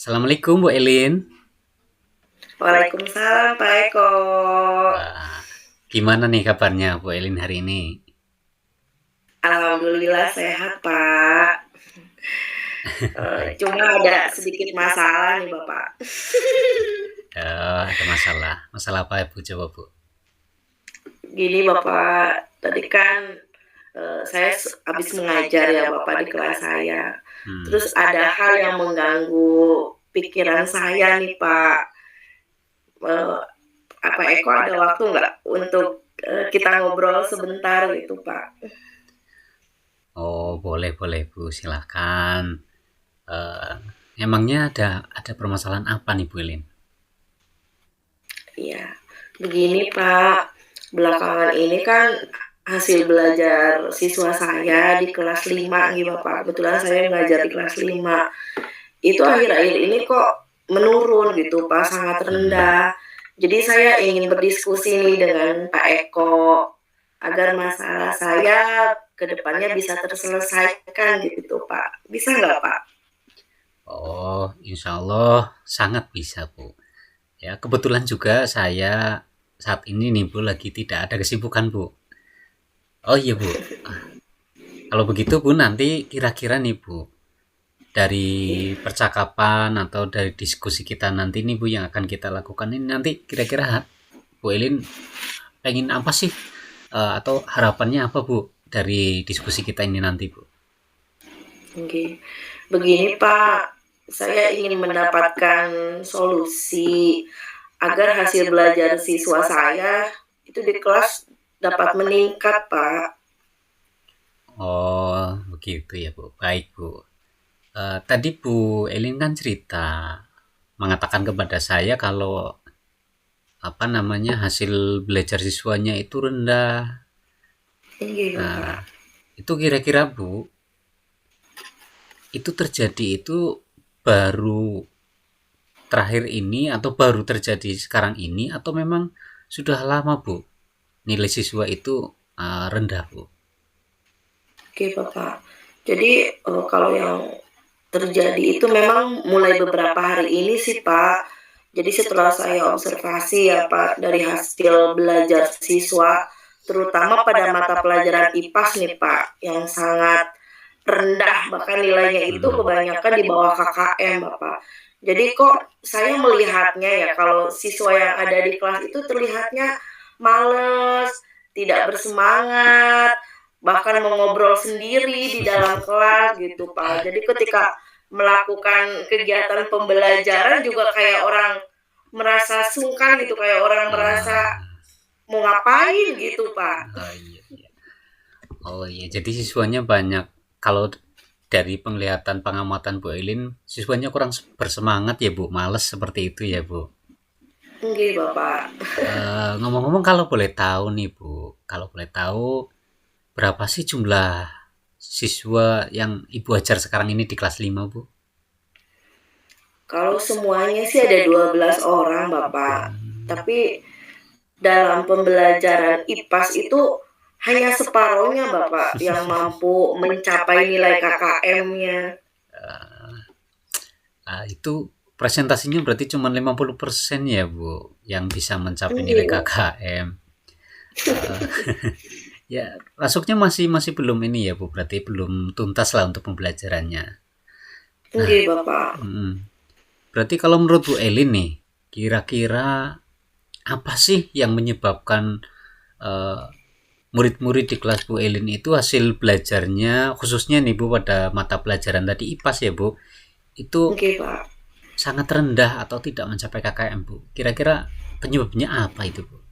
Assalamualaikum Bu Elin. Waalaikumsalam Pak Eko. Wah, gimana nih kabarnya Bu Elin hari ini? Alhamdulillah sehat Pak. Baik. Cuma ada sedikit masalah nih Bapak. Ada masalah. Masalah apa ya Bu? Coba Bu. Gini Bapak, tadi kan saya habis mengajar ya Bapak di kelas saya. Hmm. Terus ada hal yang mengganggu pikiran saya nih Pak. Eh, apa Eko ada waktu nggak untuk kita ngobrol sebentar gitu Pak? Oh, boleh boleh Bu, silahkan. Eh, emangnya ada permasalahan apa nih Bu Elin? Iya, begini Pak, belakangan ini kan hasil belajar siswa saya di kelas 5 nih Bapak. Kebetulan saya mengajar di kelas 5. Itu akhir-akhir ini kok menurun gitu Pak, sangat Hmm. rendah. Jadi saya ingin berdiskusi nih dengan Pak Eko agar masalah saya ke depannya bisa terselesaikan gitu Pak. Bisa nggak Pak? Oh, insya Allah sangat bisa Bu. Ya, kebetulan juga saya saat ini nih Bu lagi tidak ada kesibukan Bu. Oh iya Bu. Kalau begitu Bu nanti kira-kira nih Bu, dari Iya. percakapan atau dari diskusi kita nanti nih Bu yang akan kita lakukan ini nanti kira-kira Bu Elin pengen apa sih? Atau harapannya apa Bu dari diskusi kita ini nanti Bu? Oke. Begini Pak, saya ingin mendapatkan solusi agar hasil belajar siswa saya itu di kelas dapat meningkat, Pak. Oh begitu ya Bu. Baik Bu. Tadi Bu Elin kan cerita mengatakan kepada saya kalau apa namanya hasil belajar siswanya itu rendah. Iya, Nah, Pak. itu kira-kira Bu, itu terjadi itu baru terakhir ini atau baru terjadi sekarang ini atau memang sudah lama Bu nilai siswa itu rendah Bu? Oke, Bapak. Jadi kalau yang terjadi itu memang mulai beberapa hari ini sih, Pak. Jadi setelah saya observasi ya, Pak, dari hasil belajar siswa, terutama pada mata pelajaran IPAS nih, Pak, yang sangat rendah, bahkan nilainya itu kebanyakan di bawah KKM, Bapak. Jadi kok saya melihatnya ya, kalau siswa yang ada di kelas itu terlihatnya males, tidak bersemangat, bahkan mengobrol sendiri di dalam kelas gitu, Pak. Jadi ketika melakukan kegiatan pembelajaran juga kayak orang merasa sungkan gitu, kayak orang merasa Ah, mau ngapain gitu, Pak. oh iya, iya. Oh iya, jadi siswanya banyak. Kalau dari penglihatan pengamatan Bu Elin, siswanya kurang bersemangat ya Bu, males seperti itu ya Bu. Nggih, Bapak. Ngomong-ngomong kalau boleh tahu nih Bu, kalau boleh tahu berapa sih jumlah siswa yang Ibu ajar sekarang ini di kelas 5 Bu? Kalau semuanya sih ada 12 orang, Bapak. Tapi dalam pembelajaran IPAS itu hanya separohnya, Bapak, yang mampu mencapai nilai KKM-nya. Itu presentasinya berarti cuma 50% ya Bu, yang bisa mencapai nilai Nggih, Bapak. KKM. Eh, ya masuknya masih masih belum ini ya Bu, berarti belum tuntas lah untuk pembelajarannya. Nah, Nggih, Bapak. berarti kalau menurut Bu Elin nih, kira-kira apa sih yang menyebabkan eh, murid-murid di kelas Bu Elin itu hasil belajarnya, khususnya nih Bu pada mata pelajaran tadi IPAS ya Bu, itu Nggih, Pak. sangat rendah atau tidak mencapai KKM Bu? Kira-kira penyebabnya apa itu Bu?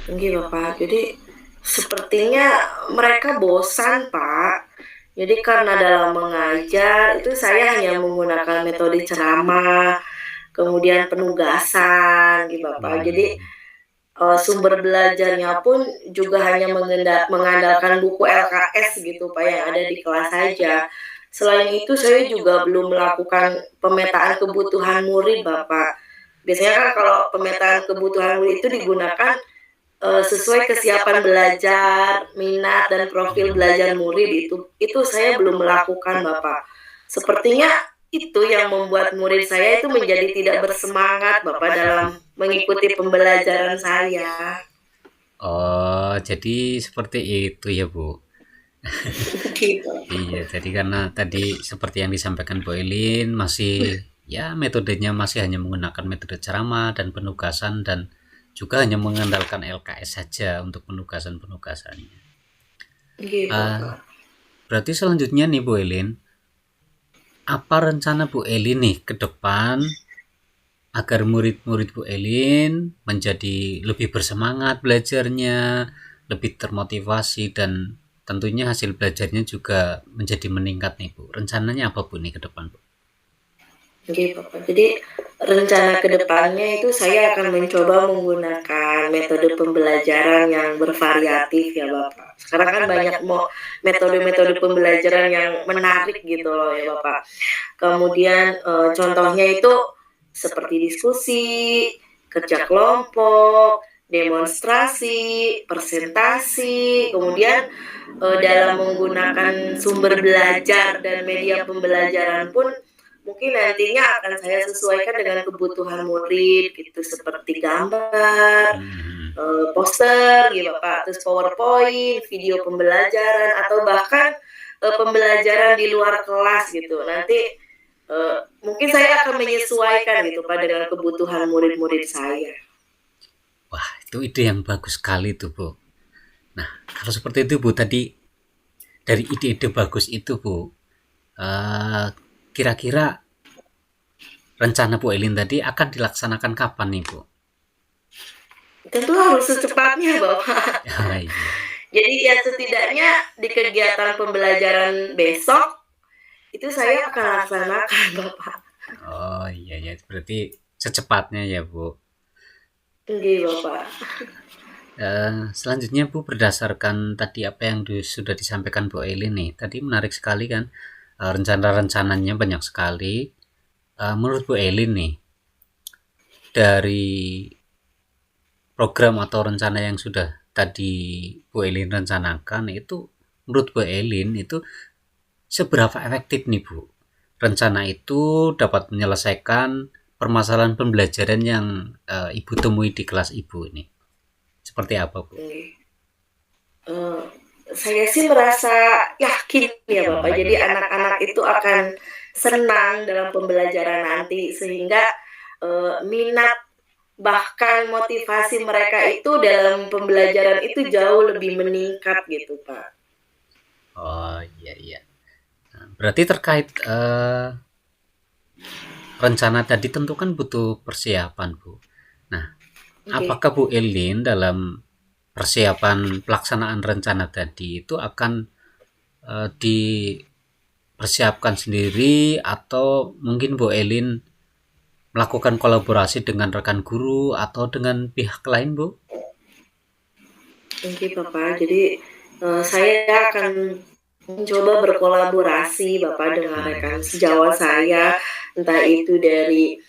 Nggih, Bapak. Jadi sepertinya mereka bosan, Pak. Jadi karena dalam mengajar itu saya hanya menggunakan metode ceramah, kemudian penugasan, gitu Bapak. Jadi sumber belajarnya pun juga hanya mengandalkan buku LKS gitu Pak yang ada di kelas saja. Selain itu saya juga belum melakukan pemetaan kebutuhan murid Bapak. Biasanya kan kalau pemetaan kebutuhan murid itu digunakan sesuai kesiapan belajar, minat dan profil belajar murid itu saya belum melakukan Bapak. Sepertinya itu yang membuat murid saya itu menjadi tidak bersemangat Bapak dalam mengikuti pembelajaran saya. Oh, jadi seperti itu ya, Bu. Gitu. Iya, jadi karena tadi seperti yang disampaikan Bu Elin masih ya metodenya masih hanya menggunakan metode ceramah dan penugasan dan juga hanya mengandalkan LKS saja untuk penugasan-penugasannya. Gitu Ah, Bapak. berarti selanjutnya nih Bu Elin, apa rencana Bu Elin nih ke depan agar murid-murid Bu Elin menjadi lebih bersemangat belajarnya, lebih termotivasi dan tentunya hasil belajarnya juga menjadi meningkat nih Bu. Rencananya apa Bu nih ke depan Bu? Oke, Bapak. Jadi rencana ke depannya itu saya akan mencoba menggunakan metode pembelajaran yang bervariatif ya, Bapak. Sekarang kan banyak metode-metode pembelajaran yang menarik gitu loh ya, Bapak. Kemudian contohnya itu seperti diskusi, kerja kelompok, demonstrasi, presentasi, kemudian dalam menggunakan sumber belajar dan media pembelajaran pun mungkin nantinya akan saya sesuaikan dengan kebutuhan murid gitu seperti gambar, Hmm. poster gitu Pak, terus PowerPoint, video pembelajaran atau bahkan pembelajaran di luar kelas gitu. Nanti mungkin saya akan menyesuaikan gitu Pak dengan kebutuhan murid-murid saya. Wah, itu ide yang bagus sekali tuh Bu. Nah, kalau seperti itu Bu tadi dari ide-ide bagus itu Bu, eh, kira-kira rencana Bu Elin tadi akan dilaksanakan kapan nih Bu? Tentu harus secepatnya Bapak. Ah, iya. Jadi ya setidaknya di kegiatan pembelajaran besok itu saya akan laksanakan Bapak. Oh iya ya, berarti secepatnya ya Bu. Nggih Bapak. Selanjutnya Bu berdasarkan tadi apa yang sudah disampaikan Bu Elin nih, tadi menarik sekali kan, rencana-rencananya banyak sekali. Menurut Bu Elin nih, dari program atau rencana yang sudah tadi Bu Elin rencanakan itu, menurut Bu Elin itu seberapa efektif nih Bu? Rencana itu dapat menyelesaikan permasalahan pembelajaran yang Ibu temui di kelas Ibu ini. Seperti apa Bu? Nggih. Eee, saya sih merasa yakin ya Bapak, jadi anak-anak itu akan senang dalam pembelajaran nanti sehingga, minat bahkan motivasi mereka itu dalam pembelajaran itu jauh lebih meningkat gitu, Pak. Oh iya iya. Nah, berarti terkait rencana tadi tentu kan butuh persiapan Bu. Nah, Oke. apakah Bu Elin dalam persiapan pelaksanaan rencana tadi itu akan dipersiapkan sendiri atau mungkin Bu Elin melakukan kolaborasi dengan rekan guru atau dengan pihak lain Bu? Oke, Bapak. Jadi, saya akan mencoba berkolaborasi Bapak dengan rekan sejawat saya, entah itu dari,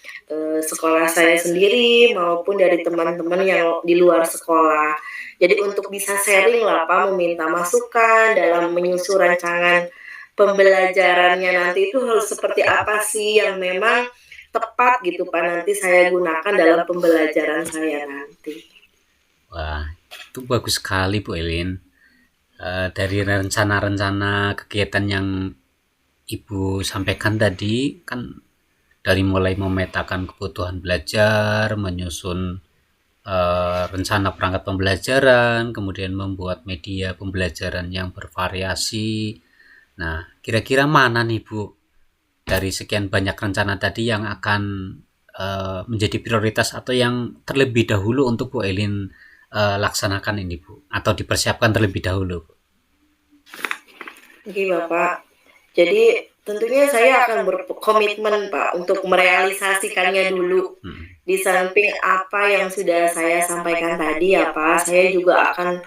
sekolah saya sendiri maupun dari teman-teman yang di luar sekolah. Jadi untuk bisa sharing lah Pak, meminta masukan dalam menyusun rancangan pembelajarannya nanti itu harus seperti apa sih yang memang tepat gitu Pak, nanti saya gunakan dalam pembelajaran saya nanti. Wah, itu bagus sekali Bu Elin. Dari rencana-rencana kegiatan yang Ibu sampaikan tadi kan dari mulai memetakan kebutuhan belajar, menyusun rencana perangkat pembelajaran, kemudian membuat media pembelajaran yang bervariasi. Nah, kira-kira mana nih Bu dari sekian banyak rencana tadi yang akan menjadi prioritas atau yang terlebih dahulu untuk Bu Elin laksanakan ini Bu, atau dipersiapkan terlebih dahulu Bu? Oke, Bapak. Jadi tentunya saya akan berkomitmen Pak untuk merealisasikannya dulu. Hmm. Di samping apa yang sudah saya sampaikan tadi ya Pak, saya juga akan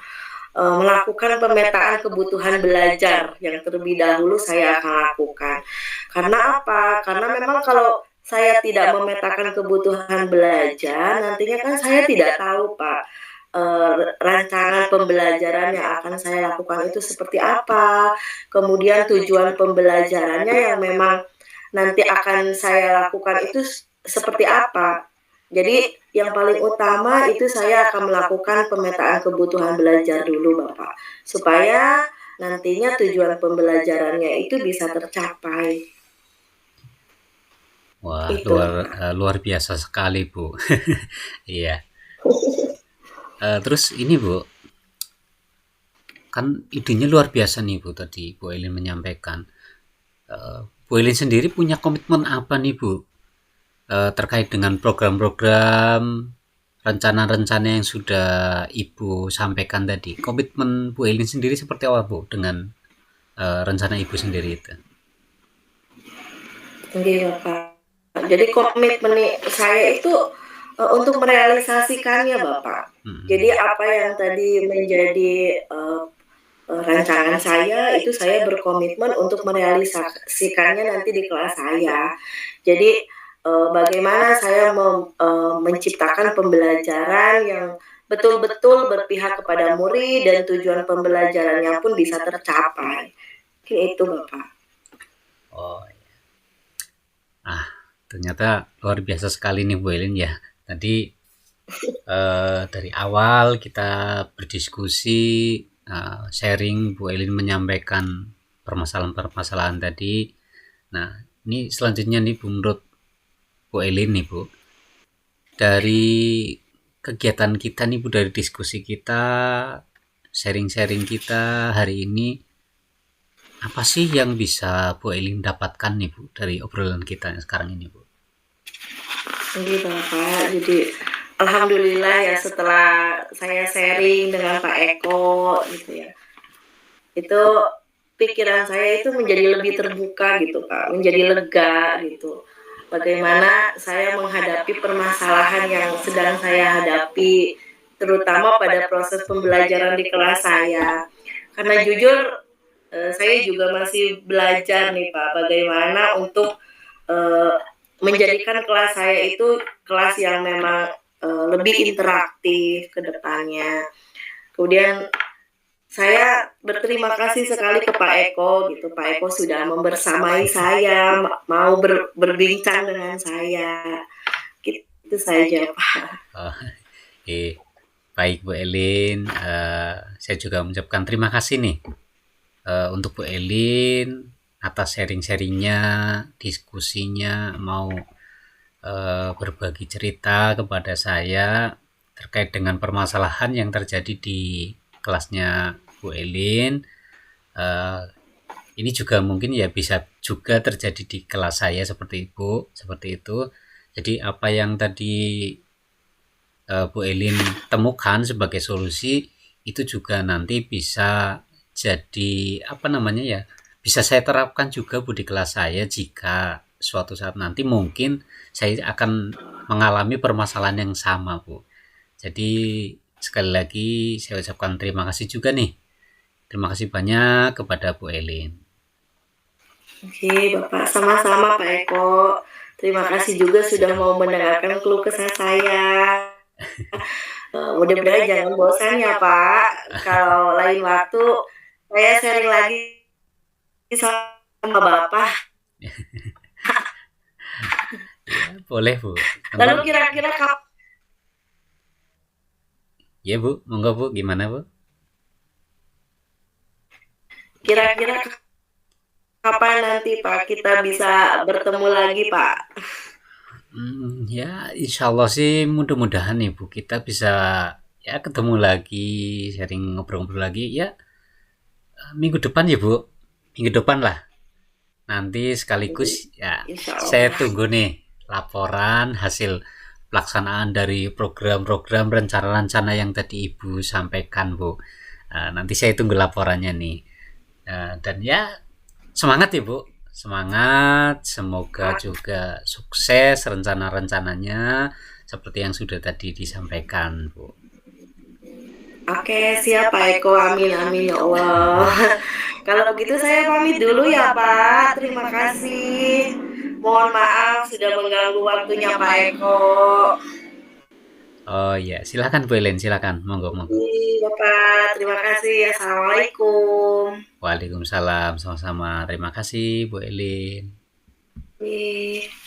melakukan pemetaan kebutuhan belajar yang terlebih dahulu saya akan lakukan. Karena apa? Karena memang kalau saya tidak memetakan kebutuhan belajar, nantinya kan saya tidak tahu Pak, rancangan pembelajaran yang akan saya lakukan itu seperti apa, kemudian tujuan pembelajarannya yang memang nanti akan saya lakukan itu seperti apa. Jadi yang paling utama itu saya akan melakukan pemetaan kebutuhan belajar dulu Bapak, supaya nantinya tujuan pembelajarannya itu bisa tercapai. Wah, Itu Bapak. luar biasa sekali, Bu. Iya. Terus ini, Bu, kan idenya luar biasa nih, Bu, tadi Bu Elin menyampaikan. Bu Elin sendiri punya komitmen apa nih, Bu, terkait dengan program-program, rencana-rencana yang sudah Ibu sampaikan tadi? Komitmen Bu Elin sendiri seperti apa, Bu, dengan rencana Ibu sendiri itu? Iya Bapak. Jadi komitmen saya itu untuk merealisasikannya Bapak. Jadi Mm-mm. apa yang tadi menjadi rancangan saya itu saya berkomitmen untuk merealisasikannya nanti di kelas saya. Jadi bagaimana saya menciptakan pembelajaran yang betul-betul berpihak kepada murid dan tujuan pembelajarannya pun bisa tercapai. Mungkin itu Bapak. Oh, ah, ternyata luar biasa sekali nih Bu Elin ya. Tadi dari awal kita berdiskusi, sharing, Bu Elin menyampaikan permasalahan-permasalahan tadi. Nah, ini selanjutnya nih Bu, menurut Bu Elin nih Bu, dari kegiatan kita nih Bu, dari diskusi kita, sharing-sharing kita hari ini, apa sih yang bisa Bu Elin dapatkan nih Bu dari obrolan kita yang sekarang ini Bu? Jadi Bapak, jadi alhamdulillah ya setelah saya sharing dengan Pak Eko gitu ya. Itu pikiran saya itu menjadi lebih terbuka gitu Pak, menjadi lega gitu. Bagaimana saya menghadapi permasalahan yang sedang saya hadapi, terutama pada proses pembelajaran di kelas saya. Karena jujur saya juga masih belajar nih Pak, bagaimana untuk uh, menjadikan kelas saya itu kelas yang memang lebih interaktif ke depannya. Kemudian saya berterima kasih sekali ke Pak Eko gitu. Pak Eko sudah membersamai saya, mau berbincang dengan saya. Gitu saja, Pak. Oh, baik Bu Elin, saya juga mengucapkan terima kasih nih untuk Bu Elin atas sharing-sharingnya, diskusinya, mau berbagi cerita kepada saya terkait dengan permasalahan yang terjadi di kelasnya Bu Elin. Eh, ini juga mungkin ya bisa juga terjadi di kelas saya seperti Ibu, seperti itu. Jadi apa yang tadi Bu Elin temukan sebagai solusi itu juga nanti bisa jadi apa namanya ya, bisa saya terapkan juga Bu di kelas saya jika suatu saat nanti mungkin saya akan mengalami permasalahan yang sama Bu. Jadi sekali lagi saya ucapkan terima kasih juga nih. Terima kasih banyak kepada Bu Elin. Oke, Bapak. Sama-sama, Pak Eko. Terima kasih juga sudah mau mendengarkan keluh kesah saya. Mudah-mudahan jangan bosan ya, Pak. Kalau lain waktu saya sharing lagi sama Bapak. Ya, boleh Bu. Lalu Monggo. kira-kira Ya Bu, monggo Bu, gimana Bu? kira-kira kapan nanti Pak kita bisa bertemu lagi Pak? Ya insya Allah sih mudah-mudahan nih Bu kita bisa ya ketemu lagi, sharing ngobrol-ngobrol lagi ya minggu depan ya Bu. Minggu depan lah. Nanti sekaligus ya Insya saya Allah. tunggu nih laporan hasil pelaksanaan dari program-program rencana-rencana yang tadi Ibu sampaikan Bu. Nanti saya tunggu laporannya nih. Dan ya semangat ya Bu, semangat, semoga juga sukses rencana-rencananya seperti yang sudah tadi disampaikan Bu. Oke, siap Pak Eko. Amin, amin ya Allah. Kalau begitu saya pamit dulu ya Pak. Terima kasih. Mohon maaf sudah mengganggu waktunya Pak Eko. Oh ya, silakan Bu Ellen, silakan, monggo monggo. Bapak, terima kasih. Assalamualaikum. Waalaikumsalam, sama-sama. Terima kasih Bu Elin. kasih.